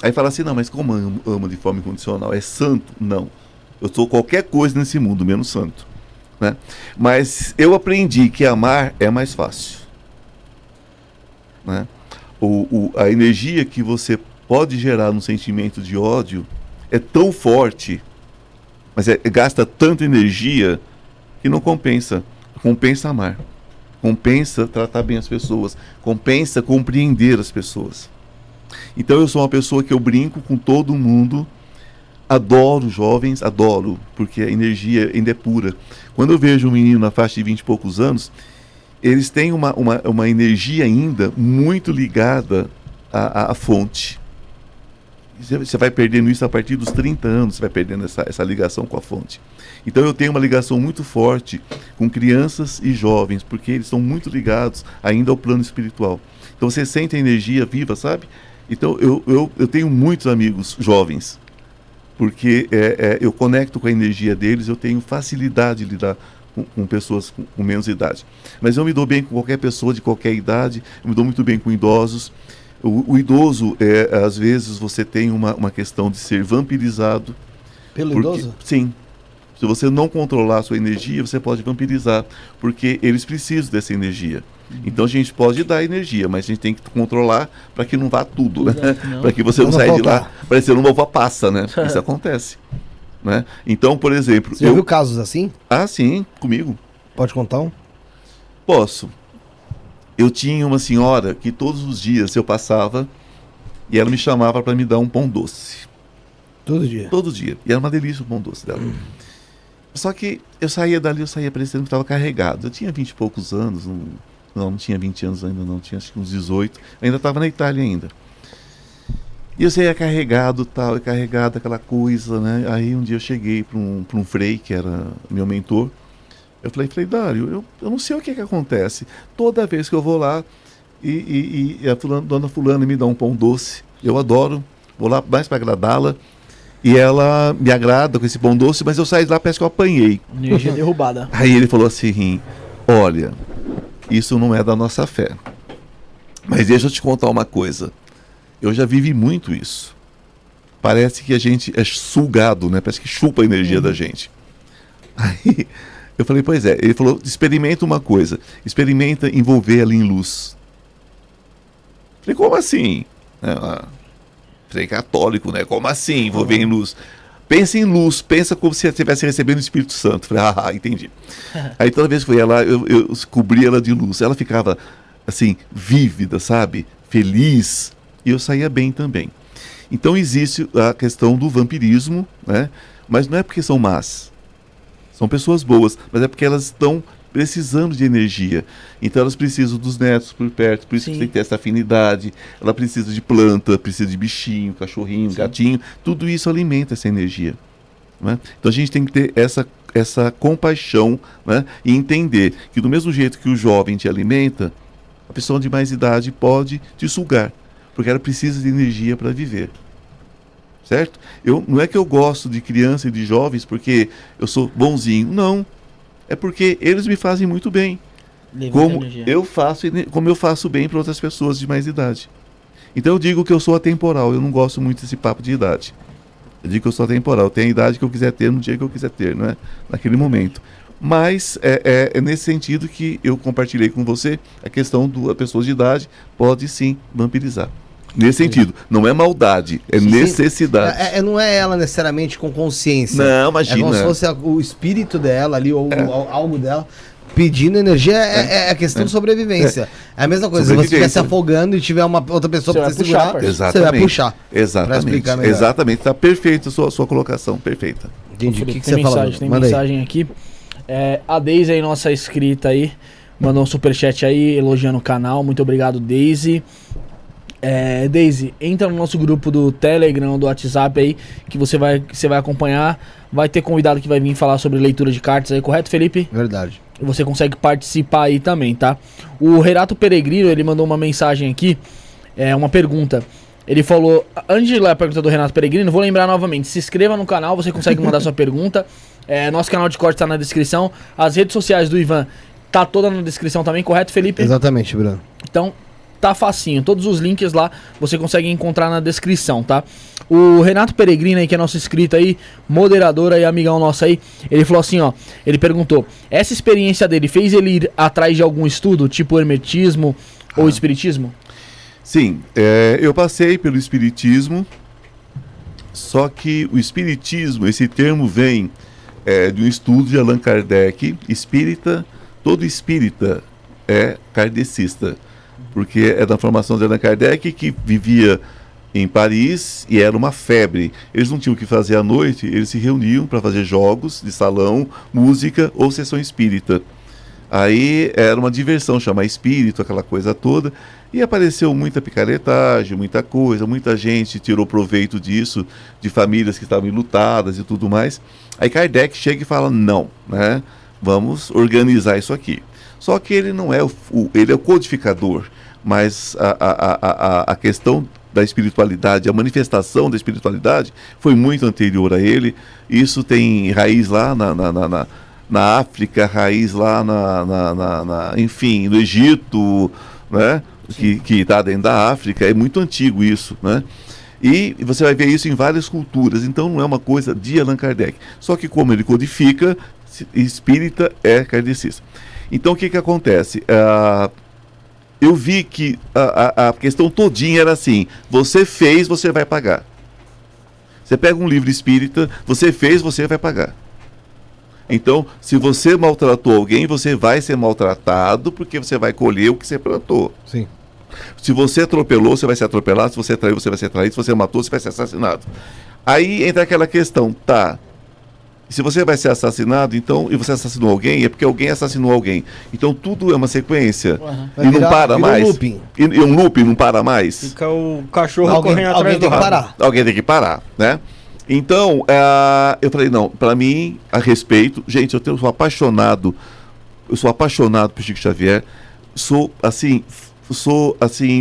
Aí fala assim, não, mas como amo de forma incondicional? É santo? Não. Eu sou qualquer coisa nesse mundo, menos santo. Né? Mas eu aprendi que amar é mais fácil. Né? A energia que você pode gerar no sentimento de ódio é tão forte, mas gasta tanta energia que não compensa. Compensa amar. Compensa tratar bem as pessoas. Compensa compreender as pessoas. Então eu sou uma pessoa que eu brinco com todo mundo. Adoro jovens, adoro, porque a energia ainda é pura. Quando eu vejo um menino na faixa de 20 e poucos anos, eles têm uma energia ainda muito ligada à fonte. Você vai perdendo isso a partir dos 30 anos, você vai perdendo essa ligação com a fonte. Então eu tenho uma ligação muito forte com crianças e jovens, porque eles estão muito ligados ainda ao plano espiritual. Então você sente a energia viva, sabe? Então eu tenho muitos amigos jovens, porque eu conecto com a energia deles, eu tenho facilidade de lidar com pessoas com menos idade. Mas eu me dou bem com qualquer pessoa de qualquer idade, eu me dou muito bem com idosos. O idoso, às vezes, você tem uma questão de ser vampirizado. Pelo idoso? Sim. Se você não controlar a sua energia, você pode vampirizar, porque eles precisam dessa energia. Então a gente pode dar energia, mas a gente tem que controlar para que não vá tudo, né? Para que você não saia de lá parecendo uma uva passa, né? Isso acontece. Né? Então, por exemplo... Você já viu casos assim? Ah, sim, comigo. Pode contar um? Posso. Eu tinha uma senhora que todos os dias eu passava e ela me chamava para me dar um pão doce. Todo dia? Todo dia. E era uma delícia o pão doce dela. Só que eu saía dali, eu saía parecendo que estava carregado. Eu tinha 20 e poucos anos, não tinha 20 anos ainda não, tinha acho que uns 18. Ainda estava na Itália ainda. E eu saía carregado, tal, e carregado aquela coisa, né? Aí um dia eu cheguei para um frei, que era meu mentor. Eu falei, Dário, eu não sei o que acontece. Toda vez que eu vou lá e a dona fulana me dá um pão doce, eu adoro, vou lá mais para agradá-la. E ela me agrada com esse pão doce, mas eu saí de lá, parece que eu apanhei. Energia derrubada. Aí ele falou assim, olha, isso não é da nossa fé. Mas deixa eu te contar uma coisa. Eu já vivi muito isso. Parece que a gente é sugado, né? Parece que chupa a energia da gente. Aí eu falei, pois é. Ele falou, experimenta uma coisa. Experimenta envolver ela em luz. Falei, como assim? Falei, católico, né? Como assim envolver em luz? Pensa em luz, pensa como se você estivesse recebendo o Espírito Santo. Falei, entendi. Aí toda vez que eu ia lá, eu cobria ela de luz. Ela ficava, assim, vívida, sabe? Feliz. E eu saía bem também. Então existe a questão do vampirismo, né? Mas não é porque são más. São pessoas boas, mas é porque elas estão precisando de energia. Então elas precisam dos netos por perto, por isso que tem que ter essa afinidade. Ela precisa de planta, precisa de bichinho, cachorrinho, gatinho. Tudo isso alimenta essa energia. Né? Então a gente tem que ter essa compaixão, né? E entender que do mesmo jeito que o jovem te alimenta, a pessoa de mais idade pode te sugar, porque ela precisa de energia para viver. Certo? Não é que eu gosto de criança e de jovens porque eu sou bonzinho. Não. É porque eles me fazem muito bem. Como eu faço bem para outras pessoas de mais idade. Então eu digo que eu sou atemporal. Eu não gosto muito desse papo de idade. Eu digo que eu sou atemporal. Eu tenho a idade que eu quiser ter no dia que eu quiser ter, não é? Naquele momento. Mas é nesse sentido que eu compartilhei com você a questão da pessoa de idade pode sim vampirizar. Nesse sentido, não é maldade, é necessidade. Não é ela necessariamente com consciência. Não, imagina. É como se fosse o espírito dela ali, ou algo dela, pedindo energia. É a questão de sobrevivência. É a mesma coisa, se você estiver se afogando e tiver uma outra pessoa para você segurar, você vai puxar. Exatamente, exatamente. Está perfeita a sua colocação, perfeita. Entendi. O que você fala? Tem mensagem aqui. A Deise aí, nossa inscrita aí, mandou um superchat aí, elogiando o canal. Muito obrigado, Deise. Deise, entra no nosso grupo do Telegram, do WhatsApp aí, que você vai acompanhar. Vai ter convidado que vai vir falar sobre leitura de cartas aí, correto, Felipe? Verdade. E você consegue participar aí também, tá? O Renato Peregrino, ele mandou uma mensagem aqui, uma pergunta. Ele falou, antes de ler a pergunta do Renato Peregrino, vou lembrar novamente, se inscreva no canal, você consegue mandar sua pergunta. Nosso canal de corte tá na descrição. As redes sociais do Ivan tá toda na descrição também, correto, Felipe? Exatamente, Bruno. Então, tá facinho. Todos os links lá você consegue encontrar na descrição, tá? O Renato Peregrino aí, que é nosso inscrito aí, moderador aí, amigão nosso aí, ele falou assim, ó, ele perguntou, essa experiência dele fez ele ir atrás de algum estudo, tipo hermetismo ou espiritismo? Sim, eu passei pelo espiritismo, só que o espiritismo, esse termo vem de um estudo de Allan Kardec, espírita, todo espírita é kardecista, porque é da formação de Allan Kardec, que vivia em Paris e era uma febre. Eles não tinham o que fazer à noite, eles se reuniam para fazer jogos de salão, música ou sessão espírita. Aí era uma diversão chamar espírito, aquela coisa toda, e apareceu muita picaretagem, muita coisa, muita gente tirou proveito disso, de famílias que estavam enlutadas e tudo mais. Aí Kardec chega e fala, não, né? Vamos organizar isso aqui. Só que ele não é ele é o codificador, mas a questão da espiritualidade, a manifestação da espiritualidade foi muito anterior a ele. Isso tem raiz lá na África, raiz lá enfim, no Egito, né? Que está dentro da África, é muito antigo isso, né? E você vai ver isso em várias culturas, então não é uma coisa de Allan Kardec. Só que como ele codifica, espírita é kardecista. Então o que acontece? Eu vi que a questão todinha era assim, você fez, você vai pagar. Você pega um livro espírita, você fez, você vai pagar. Então, se você maltratou alguém, você vai ser maltratado, porque você vai colher o que você plantou. Sim. Se você atropelou, você vai ser atropelado. Se você traiu, você vai ser traído. Se você matou, você vai ser assassinado. Aí entra aquela questão, tá? Se você vai ser assassinado, então, e você assassinou alguém, é porque alguém assassinou alguém. Então tudo é uma sequência. E não para mais. Um looping. E um looping não para mais. Fica o cachorro correndo atrás do rabo. Alguém tem que parar, né? Então, eu falei, não, para mim, a respeito, gente, eu sou apaixonado por Chico Xavier, sou assim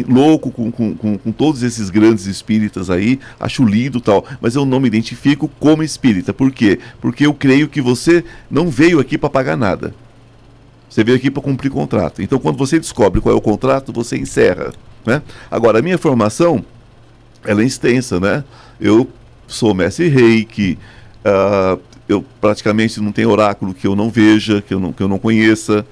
louco com todos esses grandes espíritas aí, acho lindo e tal, mas eu não me identifico como espírita. Por quê? Porque eu creio que você não veio aqui para pagar nada. Você veio aqui para cumprir contrato. Então, quando você descobre qual é o contrato, você encerra, né? Agora, a minha formação, ela é extensa, né? Eu sou mestre Reiki, eu praticamente não tenho oráculo que eu não veja, que eu não conheça.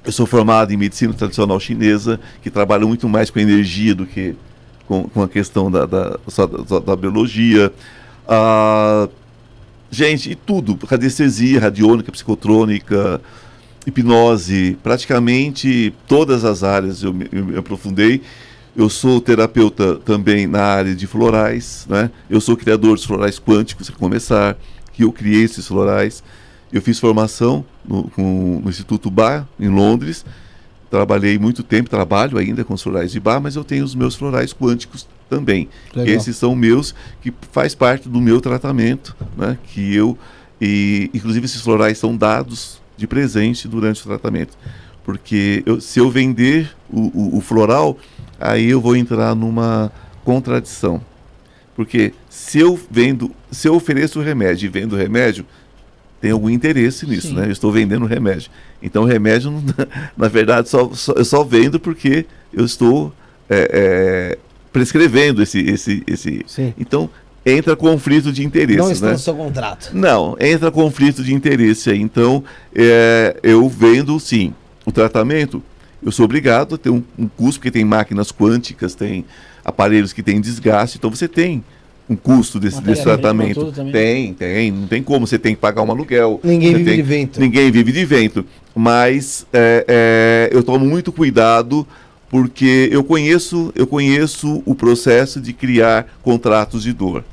Eu sou formado em medicina tradicional chinesa, que trabalha muito mais com energia do que com a questão da biologia. Gente, e tudo, radiestesia, radiônica, psicotrônica, hipnose, praticamente todas as áreas eu me aprofundei. Eu sou terapeuta também na área de florais, né? Eu sou criador dos florais quânticos, para começar, que eu criei esses florais. Eu fiz formação no Instituto Bach, em Londres. Trabalhei muito tempo, trabalho ainda com os florais de Bach, mas eu tenho os meus florais quânticos também. Esses são meus, que faz parte do meu tratamento, né? Inclusive esses florais são dados de presente durante o tratamento. Porque se eu vender o floral, aí eu vou entrar numa contradição. Porque se eu ofereço o remédio e vendo o remédio, tem algum interesse nisso, né? Eu estou vendendo remédio. Então o remédio, na verdade, eu só vendo porque eu estou prescrevendo esse. Sim. Então entra conflito de interesse. Não está no seu contrato. Não, entra conflito de interesse aí. Então eu vendo, sim, o tratamento. Eu sou obrigado a ter um custo, porque tem máquinas quânticas, tem aparelhos que têm desgaste, então você tem um custo desse tratamento. Tem, não tem como, você tem que pagar um aluguel. Ninguém vive de vento. Ninguém vive de vento. Mas eu tomo muito cuidado, porque eu conheço o processo de criar contratos de dor.